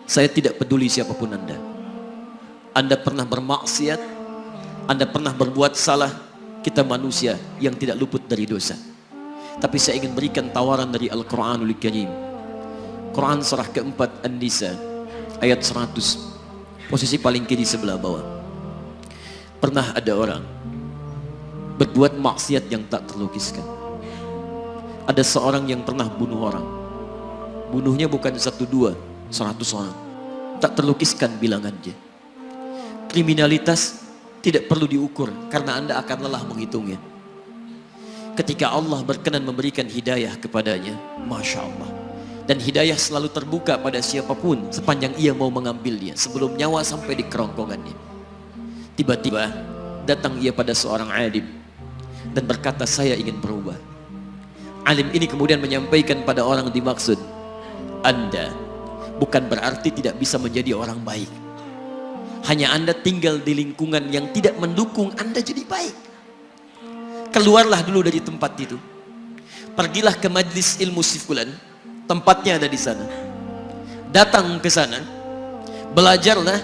Saya tidak peduli siapapun Anda. Anda pernah bermaksiat, Anda pernah berbuat salah. Kita manusia yang tidak luput dari dosa. Tapi saya ingin berikan tawaran dari Al-Quranul Karim. Quran surah keempat An-Nisa ayat 100, posisi paling kiri sebelah bawah. Pernah ada orang berbuat maksiat yang tak terlukiskan. Ada seorang yang pernah bunuh orang. Bunuhnya bukan 1, 2, 100 orang. Tak terlukiskan bilangannya. Kriminalitas tidak perlu diukur karena Anda akan lelah menghitungnya. Ketika Allah berkenan memberikan hidayah kepadanya, Masya Allah. Dan hidayah selalu terbuka pada siapapun sepanjang ia mau mengambilnya sebelum nyawa sampai di kerongkongannya. Tiba-tiba datang ia pada seorang alim dan berkata, saya ingin berubah. Alim ini kemudian menyampaikan pada orang dimaksud, Anda bukan berarti tidak bisa menjadi orang baik. Hanya Anda tinggal di lingkungan yang tidak mendukung Anda jadi baik. Keluarlah dulu dari tempat itu. Pergilah ke majlis ilmu si fulan, tempatnya ada di sana. Datang ke sana, belajarlah,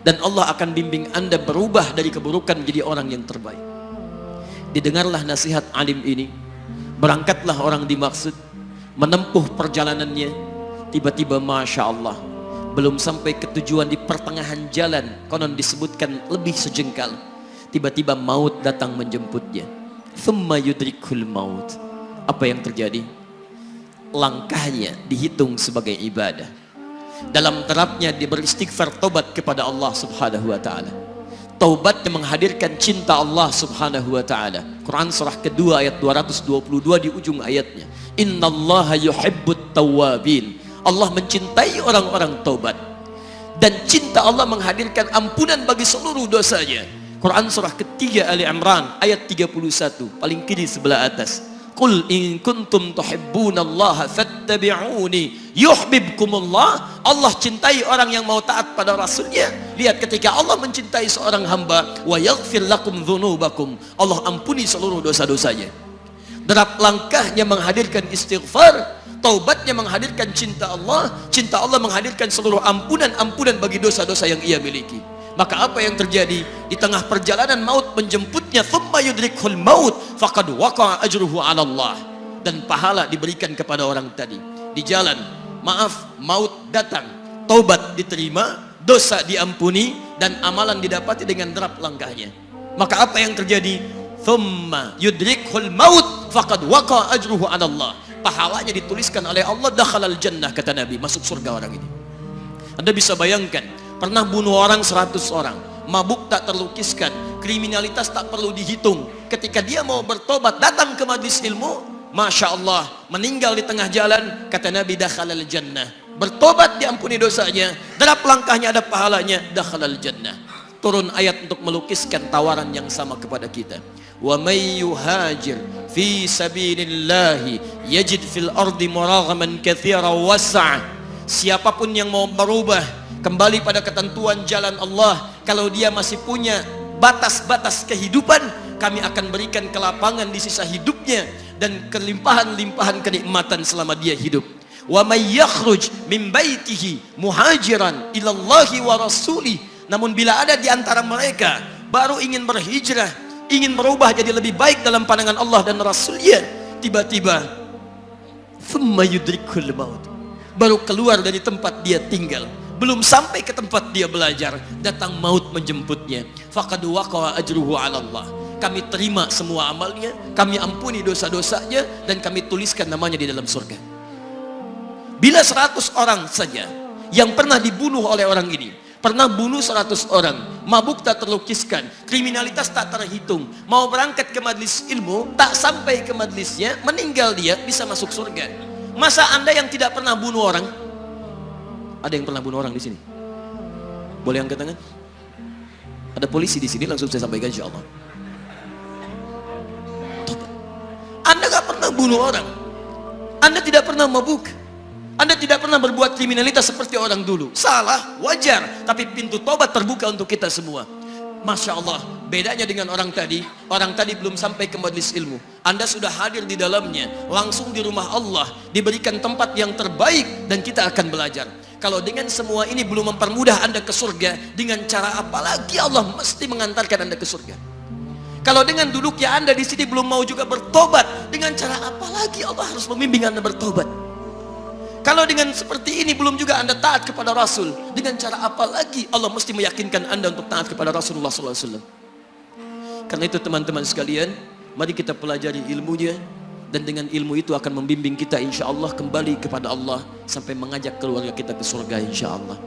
dan Allah akan bimbing Anda berubah dari keburukan menjadi orang yang terbaik. Didengarlah nasihat alim ini. Berangkatlah orang dimaksud, menempuh perjalanannya. Tiba-tiba Masya Allah, belum sampai ke tujuan, di pertengahan jalan, konon disebutkan lebih sejengkal, tiba-tiba maut datang menjemputnya. Thumma yudrikul maut. Apa yang terjadi? Langkahnya dihitung sebagai ibadah. Dalam terapnya dia beristighfar, tobat kepada Allah subhanahu wa ta'ala. Taubat yang menghadirkan cinta Allah subhanahu wa ta'ala. Quran surah kedua ayat 222 di ujung ayatnya. Innallaha yuhibbut tawwabin. Allah mencintai orang-orang taubat. Dan cinta Allah menghadirkan ampunan bagi seluruh dosanya. Quran surah ketiga Ali Imran ayat 31, paling kiri sebelah atas. Qul in kuntum tuhibbunallaha fattabi'uni yuhibbukumullah. Allah cintai orang yang mau taat pada Rasulnya. Lihat, ketika Allah mencintai seorang hamba, wa yaghfir lakum dzunubakum, Allah ampuni seluruh dosa-dosanya. Derap langkahnya menghadirkan istighfar, taubatnya menghadirkan cinta Allah menghadirkan seluruh ampunan bagi dosa-dosa yang ia miliki. Maka apa yang terjadi? Di tengah perjalanan maut menjemputnya, thumma yudrikhul maut faqad waqa'a ajruhu 'ala Allah. Dan pahala diberikan kepada orang tadi. Di jalan, maaf, maut datang, taubat diterima, dosa diampuni, dan amalan didapati dengan derap langkahnya. Maka apa yang terjadi? Thumma yudrikhul maut faqad waqa'a ajruhu 'ala Allah. Pahalanya dituliskan oleh Allah, dakhalal jannah, kata Nabi, masuk surga orang ini. Anda bisa bayangkan, pernah bunuh orang 100 orang, mabuk tak terlukiskan, kriminalitas tak perlu dihitung. Ketika dia mau bertobat, datang ke majlis ilmu, Masya Allah, meninggal di tengah jalan, kata Nabi, dakhalal jannah. Bertobat diampuni dosanya, derap langkahnya ada pahalanya, dakhalal jannah. Turun ayat untuk melukiskan tawaran yang sama kepada kita. Wa may yuhajir fi sabilillahi yajid fil ardi muraghaman katsiran was'a. Siapapun yang mau berubah kembali pada ketentuan jalan Allah, kalau dia masih punya batas-batas kehidupan, kami akan berikan kelapangan di sisa hidupnya dan kelimpahan-limpahan kenikmatan selama dia hidup. Wa may yakhruj min baitihi muhajiran ilallahi wa rasulih. Namun bila ada di antara mereka baru ingin berhijrah, ingin berubah jadi lebih baik dalam pandangan Allah dan Rasulnya, tiba-tiba thumma yudrikul maut, baru keluar dari tempat dia tinggal, belum sampai ke tempat dia belajar, datang maut menjemputnya. Faqad waqa'a ajruhu 'ala Allah. Kami terima semua amalnya, kami ampuni dosa-dosanya, dan kami tuliskan namanya di dalam surga. Bila 100 orang saja yang pernah dibunuh oleh orang ini, pernah bunuh 100 orang, mabuk tak terlukiskan, kriminalitas tak terhitung, mau berangkat ke majlis ilmu, tak sampai ke majlisnya, meninggal dia, bisa masuk surga. Masa Anda yang tidak pernah bunuh orang? Ada yang pernah bunuh orang di sini? Boleh angkat tangan? Ada polisi di sini, langsung saya sampaikan insyaallah. Anda gak pernah bunuh orang, Anda tidak pernah mabuk, Anda tidak pernah berbuat kriminalitas seperti orang dulu. Salah, wajar, tapi pintu tobat terbuka untuk kita semua. Masya Allah, bedanya dengan orang tadi belum sampai ke majlis ilmu, Anda sudah hadir di dalamnya, langsung di rumah Allah, diberikan tempat yang terbaik, dan kita akan belajar. Kalau dengan semua ini belum mempermudah Anda ke surga, dengan cara apa lagi Allah mesti mengantarkan Anda ke surga? Kalau dengan duduknya Anda di sini belum mau juga bertobat, dengan cara apa lagi Allah harus membimbing Anda bertobat? Kalau dengan seperti ini belum juga Anda taat kepada Rasul, dengan cara apa lagi Allah mesti meyakinkan Anda untuk taat kepada Rasulullah SAW? Karena itu teman-teman sekalian, mari kita pelajari ilmunya, dan dengan ilmu itu akan membimbing kita insya Allah kembali kepada Allah sampai mengajak keluarga kita ke surga insya Allah.